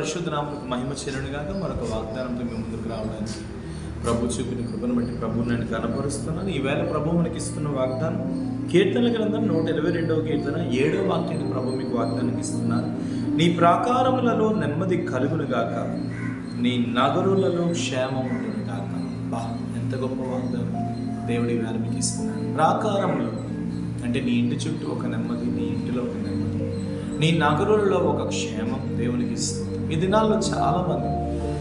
పరిశుద్ధ నామమునకు మహిమ చెల్లును గాక. మరొక వాగ్దానంతో మీ ముందుకు రావడానికి ప్రభు చూపిన కృపను బట్టి ప్రభువు నేను కనపరుస్తున్నాను. ఈవేళ ప్రభు మనకి ఇస్తున్న వాగ్దానం కీర్తనల గ్రంథం 122వ కీర్తన 7వ వాక్యాన్ని ప్రభు మీకు వాగ్దానం ఇస్తున్నారు. నీ ప్రాకారములలో నెమ్మది కలుగును గాక, నీ నగరులలో క్షేమముండును గాక. బా, ఎంత గొప్ప వాగ్దానం దేవుడి వేళ మీకు ఇస్తున్నాడు. ప్రాకారములు అంటే నీ ఇంటి చుట్టూ ఒక నెమ్మది, నీ ఇంటిలో ఒక నెమ్మది, నీ నగరులలో ఒక క్షేమం దేవునికి ఇస్తుంది. ఈ దినాల్లో చాలామంది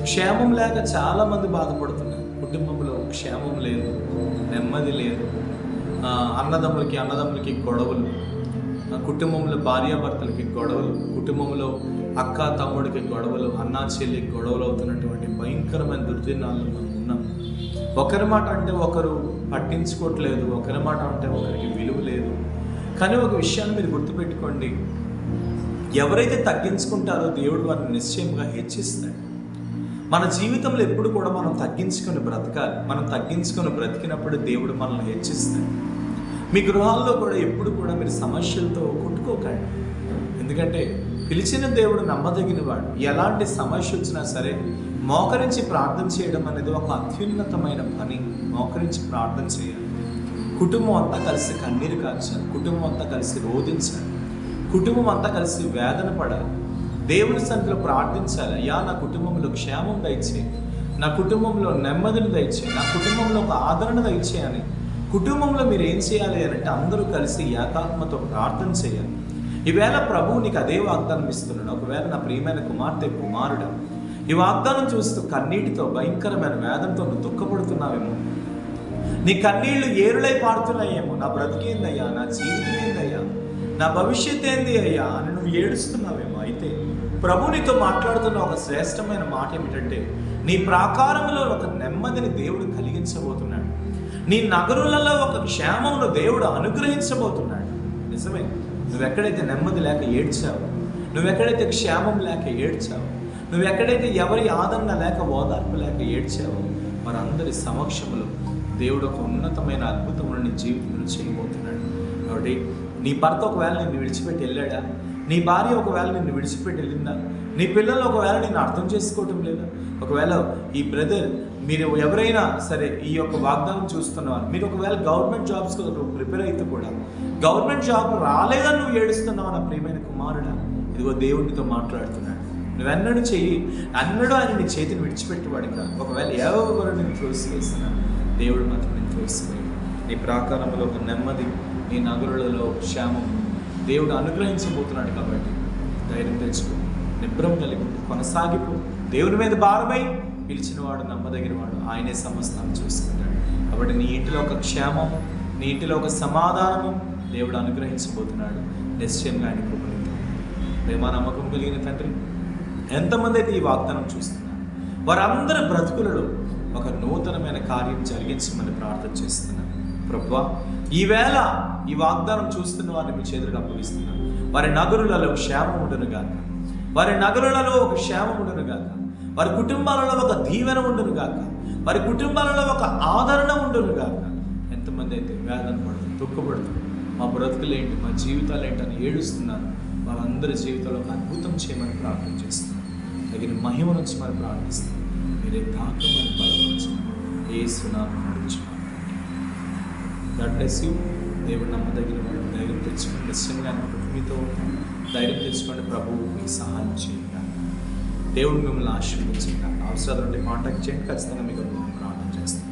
క్షేమం లేక చాలామంది బాధపడుతున్నారు. కుటుంబంలో క్షేమం లేదు, నెమ్మది లేదు, అన్నదమ్ములకి గొడవలు, కుటుంబంలో భార్యాభర్తలకి గొడవలు, కుటుంబంలో అక్క తమ్ముడికి గొడవలు, అన్నా చెల్లికి గొడవలు అవుతున్నటువంటి భయంకరమైన దుర్దినాల్లో మనం ఉన్నాం. ఒకరి మాట అంటే ఒకరు పట్టించుకోవట్లేదు, ఒకరి మాట అంటే ఒకరికి విలువ లేదు. కానీ ఒక విషయాన్ని మీరు గుర్తుపెట్టుకోండి, ఎవరైతే తగ్గించుకుంటారో దేవుడు వారిని నిశ్చయంగా హెచ్చిస్తాడు. మన జీవితంలో ఎప్పుడు కూడా మనం తగ్గించుకొని బ్రతకాలి. మనం తగ్గించుకొని బ్రతికినప్పుడు దేవుడు మనల్ని హెచ్చిస్తాడు. మీ గృహాల్లో కూడా ఎప్పుడు కూడా మీరు సమస్యలతో కొట్టుకోకండి. ఎందుకంటే పిలిచిన దేవుడు నమ్మదగిన వాడు. ఎలాంటి సమస్య వచ్చినా సరే మోకరించి ప్రార్థన చేయడం అనేది ఒక అత్యున్నతమైన పని. మోకరించి ప్రార్థన చేయాలి. కుటుంబం అంతా కలిసి కన్నీరు కార్చాలి, కుటుంబం అంతా కలిసి రోధించాలి, కుటుంబం అంతా కలిసి వేదన పడాలి, దేవుని సన్నిధిలో ప్రార్థించాలి. అయ్యా, నా కుటుంబంలో క్షేమం దయచేయి, నా కుటుంబంలో నెమ్మదిని దయచేయి, నా కుటుంబంలో ఒక ఆదరణ దయచేయి అని కుటుంబంలో మీరు ఏం చేయాలి అని అంటే అందరూ కలిసి ఏకాత్మతో ప్రార్థన చేయాలి. ఈవేళ ప్రభువు నీకు అదే వాగ్దానం ఇస్తున్నాడు. ఒకవేళ నా ప్రియమైన కుమార్తె కుమారుడా, ఈ వాగ్దానం చూస్తూ కన్నీటితో భయంకరమైన వేదంతో నువ్వు దుఃఖపడుతున్నావేమో, నీ కన్నీళ్లు ఏరులై పారుతున్నాయేమో, నా బ్రతికేందయ్యా, నా జీవితం ఏందయ్యా, నా భవిష్యత్ ఏంది అయ్యా అని నువ్వు ఏడుస్తున్నావేమో. అయితే ప్రభు నీతో మాట్లాడుతున్న ఒక శ్రేష్టమైన మాట ఏమిటంటే, నీ ప్రాకారంలో ఒక నెమ్మదిని దేవుడు కలిగించబోతున్నాడు. నీ నగరులలో ఒక క్షేమమును దేవుడు అనుగ్రహించబోతున్నాడు. నిజమే, నువ్వెక్కడైతే నెమ్మది లేక ఏడ్చావు, నువ్వెక్కడైతే క్షేమం లేక ఏడ్చావు, నువ్వెక్కడైతే ఎవరి ఆదరణ లేక ఓదార్పు లేక ఏడ్చావో, మనందరి సమక్షంలో దేవుడు ఒక ఉన్నతమైన అద్భుతమును నీ జీవితంలో చేయబోతున్నాడు. కాబట్టి నీ భర్త ఒకవేళ నిన్ను విడిచిపెట్టి వెళ్ళాడా, నీ భార్య ఒకవేళ నిన్ను విడిచిపెట్టి వెళ్ళిందా, నీ పిల్లలు ఒకవేళ నిన్ను అర్థం చేసుకోవటం లేదా, ఒకవేళ ఈ బ్రదర్ మీరు ఎవరైనా సరే ఈ యొక్క వాగ్దానం చూస్తున్నవారు, మీరు ఒకవేళ గవర్నమెంట్ జాబ్స్ ప్రిపేర్ అయితే కూడా గవర్నమెంట్ జాబ్ రాలేదని నువ్వు ఏడుస్తున్నావు నా ప్రియమైన కుమారుడా, ఇదిగో దేవుడితో మాట్లాడుతున్నాడు. నువ్వెన్నడూ అన్నడూ ఆయన నీ చేతిని విడిచిపెట్టేవాడు కాదు. ఒకవేళ ఎవరు నేను త్రోసివేసినా దేవుడు మాత్రం నేను త్రోసివేయడు. నీ ప్రాకారంలో ఒక నెమ్మది, నీ నగరులలో క్షేమం దేవుడు అనుగ్రహించబోతున్నాడు. కాబట్టి ధైర్యం తెచ్చుకో, నిబ్రం కలిగి కొనసాగిపో. దేవుని మీద భారమై పిలిచినవాడు నమ్మదగినవాడు, ఆయనే సమస్తాన్ని చూసుకుంటాడు. కాబట్టి నీ ఇంటిలో ఒక క్షేమం, నీ ఇంటిలో ఒక సమాధానము దేవుడు అనుగ్రహించబోతున్నాడు. నిశ్చయంగా ఆయన కృపణింది. ప్రేమ నమ్మకం కలిగిన తండ్రి, ఎంతమంది అయితే ఈ వాగ్దానం చూస్తున్నారు వారందరి బ్రతుకులలో ఒక నూతనమైన కార్యం జరిగించమని ప్రార్థన చేస్తున్నాను. ప్రభువా, ఈవేళ ఈ వాగ్దానం చూస్తున్న వారిని మీ చేతులకు అప్పగిస్తున్నాను. వారి నగరులలో క్షేమం ఉండును గాక, వారి నగరులలో ఒక క్షేమం ఉండును గాక, వారి కుటుంబాలలో ఒక దీవెన ఉండును గాక, వారి కుటుంబాలలో ఒక ఆదరణ ఉండును గాక. ఎంతమంది అయితే వేదన పడుతుంది, దుఃఖపడుతుంది, మా బ్రతుకులేంటి, మా జీవితాలు ఏంటని ఏడుస్తున్నారు, వారందరి జీవితంలో ఒక అద్భుతం చేయమని ప్రార్థన చేస్తున్నాను. తగిన మహిమ నుంచి మనం ప్రార్థిస్తున్నాం. మీరే తాకమని బలపరచమని యేసు నామమున అడుగుచున్నాము. God bless you. దేవుడు నమ్మదగిన వాడు. ధైర్యం తెచ్చుకోండి. నిశ్చయంగా మీతో ధైర్యం తెచ్చుకోండి. ప్రభువు మీకు సహాయం చేయండి. దేవుడు మిమ్మల్ని ఆశీర్వదించండి. అవసరాలు ఉంటే కాంటాక్ట్ చేయండి. ఖచ్చితంగా మీకు ప్రార్థన చేస్తాను.